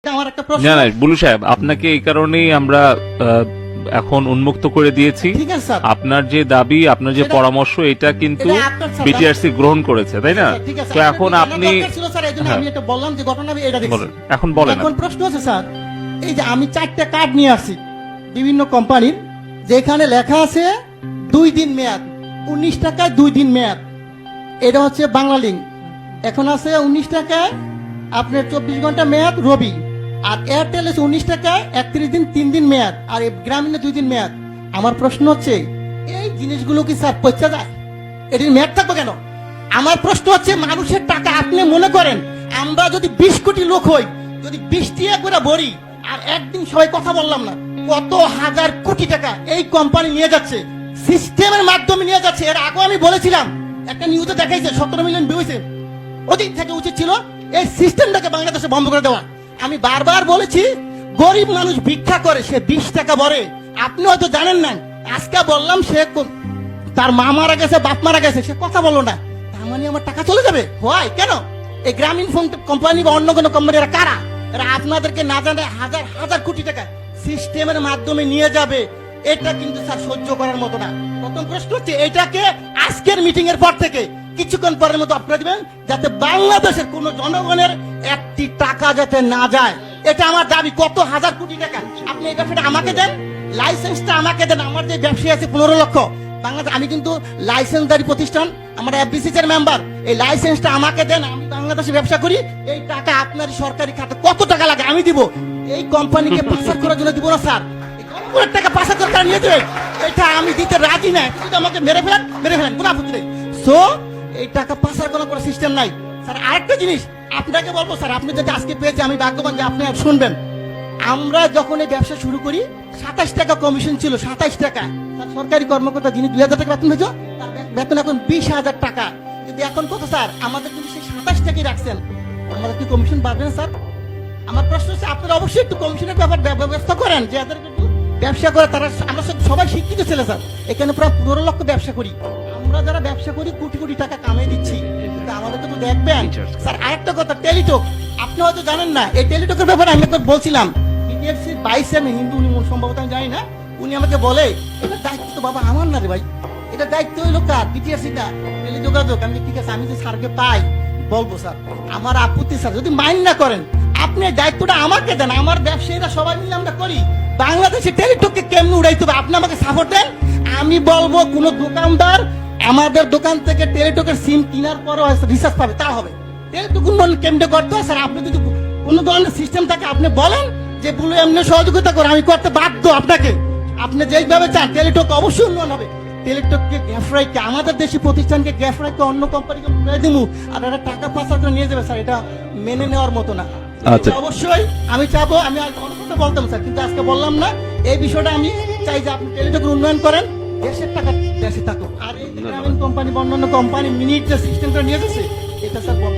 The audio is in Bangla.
না না বুলু সাহেব, আপনাকে এই কারণেই আমরা এখন উন্মুক্ত করে দিয়েছি। আপনার যে দাবি, আপনার যে পরামর্শ, এটা কিন্তু বিটিআরসি গ্রহণ করেছে, তাই না? তো এখন আপনি এখন বলেন। এখন প্রশ্ন আছে স্যার, এই যে আমি 4টা কার্ড নিয়ে আসছি বিভিন্ন কোম্পানির, যেখানে লেখা আছে 2 দিন মেয়াদ, 19 টাকায় 2 দিন মেয়াদ। এটা হচ্ছে বাংলা লিঙ্ক। এখন আছে 19 টাকায় আপনার 24 ঘন্টা মেয়াদ রবি, আর এয়ারটেল আছে 19 টাকায় 31 দিন 3 দিন মেয়াদ, আর গ্রামীণে 2 দিন মেয়াদ। আমার প্রশ্ন হচ্ছে এই জিনিসগুলো কি স্যার পচা যায়? এটির মেয়াদ থাকবে কেন? আমার প্রশ্ন হচ্ছে মানুষের টাকা আপনি মনে করেন আমরা যদি 20 কোটি লোক হই, যদি 20 টাকা করে ভরি, আর একদিন সবাই কথা বললাম না, কত হাজার কোটি টাকা এই কোম্পানি নিয়ে যাচ্ছে, সিস্টেমের মাধ্যমে নিয়ে যাচ্ছে। এর আগে আমি বলেছিলাম, একটা নিউজে দেখাইছে 17 মিলিয়ন ভিউ হয়েছে। ওদিক থেকে উচিত ছিল এই সিস্টেমটাকে বাংলাদেশে বন্ধ করে দেওয়া। আমি বারবার বলেছি গরিব মানুষ ভিক্ষা করে, সে 20 টাকা ভরে। আপনি হয়তো জানেন না, আজকে বললাম সে তার মা মারা গেছে, বাপ মারা গেছে, সে কথা বললো না, তার মানে আমার টাকা চলে যাবে? হয় কেন? এই গ্রামীণ ফোন কোম্পানি বা অন্য কোনো কোম্পানি এরা কারা? এরা আপনাদেরকে না জানে হাজার হাজার কোটি টাকা সিস্টেমের মাধ্যমে নিয়ে যাবে। এটা কিন্তু স্যার সহ্য করার মতো না। প্রথম প্রশ্ন হচ্ছে এটাকে আজকের মিটিং এর পর থেকে কিছুক্ষণ পরের মতো আপনারা দিবেন, যাতে বাংলাদেশের কোন জনগণের একটি টাকা যাতে না যায়। এটা আমার দাবি। কত হাজার কোটি টাকা আপনি এই ব্যবসাটা আমাকে দেন, লাইসেন্সটা আমাকে দেন। আমার যে ব্যবসায়ী আছে 15 লক্ষ বাংলাদেশ, আমি কিন্তু লাইসেন্সদারি প্রতিষ্ঠান, আমার এফবিসি এর মেম্বার। এই লাইসেন্সটা আমাকে দেন, আমি বাংলাদেশে ব্যবসা করি। এই টাকা আপনার সরকারি খাতে কত টাকা লাগে আমি দিব। এই কোম্পানিকে পাচার করার জন্য দিব না স্যার। জনগণের টাকা পাচার করে নিয়ে দেবে, এটা আমি দিতে রাজি না। কিন্তু আমাকে মেরে ফেলেন কোনো আপত্তি নেই। সো এই টাকা পাচার করার কোনো সিস্টেম নাই স্যার। আরেকটা জিনিস আপনাকে বলবো স্যার, আপনি যদি আজকে পেয়েছে আমি ভাগ্যবান যে আপনি শুনবেন। আমরা যখন এই ব্যবসা শুরু করি 27 টাকা কমিশন ছিল, 27 টাকা। স্যার সরকারি কর্মকর্তা যিনি 2000 টাকা বেতন হয়েছে, তার বেতন এখন 20,000 টাকা। কিন্তু এখন কত স্যার? আমাদের কিন্তু সেই 27 টাকাই রাখছেন। আমাদের কি কমিশন বাড়বে না স্যার? আমার প্রশ্ন হচ্ছে আপনারা অবশ্যই একটু কমিশনের ব্যাপার ব্যবস্থা করেন, যে যাদের একটু ব্যবসা করে তারা। আমরা সবাই শিক্ষিত ছেলে স্যার, এখানে প্রায় 15 লক্ষ ব্যবসা করি। আমরা যারা ব্যবসা করি কোটি কোটি টাকা কামাই দিচ্ছি, কিন্তু আমাদের তো দেখবেন স্যার। আরেকটা কথা, টেলিটক আপনি হয়তো জানেন না। এই টেলিটকের ব্যাপারে আমি একবার বলছিলাম, বিটিআরসির 22 আমি হিন্দু, উনি সম্ভবত আমি জানি না, উনি আমাকে বলে এটা দায়িত্ব তো বাবা আমার না রে ভাই, এটা দায়িত্ব হইলো কার? বিটিআরসিটা, টেলিযোগাযোগ। আমি ঠিক আছে, আমি যে স্যারকে পাই বলবো স্যার, আমার আপত্তি স্যার যদি মাইন্ড না করেন, আপনি দায়িত্বটা আমাকে দেন। আমার ব্যবসায়ীরা সবাই মিলে আমরা করি। বাংলাদেশে টেলিটককে কেমনে উড়াইতে হবে আপনি আমাকে সাপোর্ট দেন। আমি বলবো কোন দোকানদার আমাদের দোকান থেকে টেলিটকের সিম কেনার পরও রিচার্জ পাবে, তা হবে। টেলিটক উন্নয়ন কেমনে করতে হয় স্যার? আপনি যদি কোন ধরনের সিস্টেম থাকে আপনি বলেন যে বলে এমনি সহযোগিতা করে, আমি করতে বাধ্য আপনাকে। আপনি যেইভাবে চান টেলিটক অবশ্যই উন্নয়ন হবে। টেলিটককে গ্যাফরাইকে, আমাদের দেশি প্রতিষ্ঠানকে গ্যাফরাইকে অন্য কোম্পানিকে উড়াই দিব, আর এরা টাকা পাচার করে নিয়ে যাবে স্যার, এটা মেনে নেওয়ার মতো না। আচ্ছা, অবশ্যই আমি চাবো, আমি অনেক কথা বলতাম স্যার, কিন্তু আজকে বললাম না। এই বিষয়টা আমি চাই যে আপনি টেলিটকের উন্নয়ন করেন, দেশের টাকা দেশে থাকুক। আর এই গ্রামীণ কোম্পানি বা অন্যান্য কোম্পানি মিনিট যে সিস্টেমটা নিয়ে যাচ্ছে, এটা স্যার বন্ধ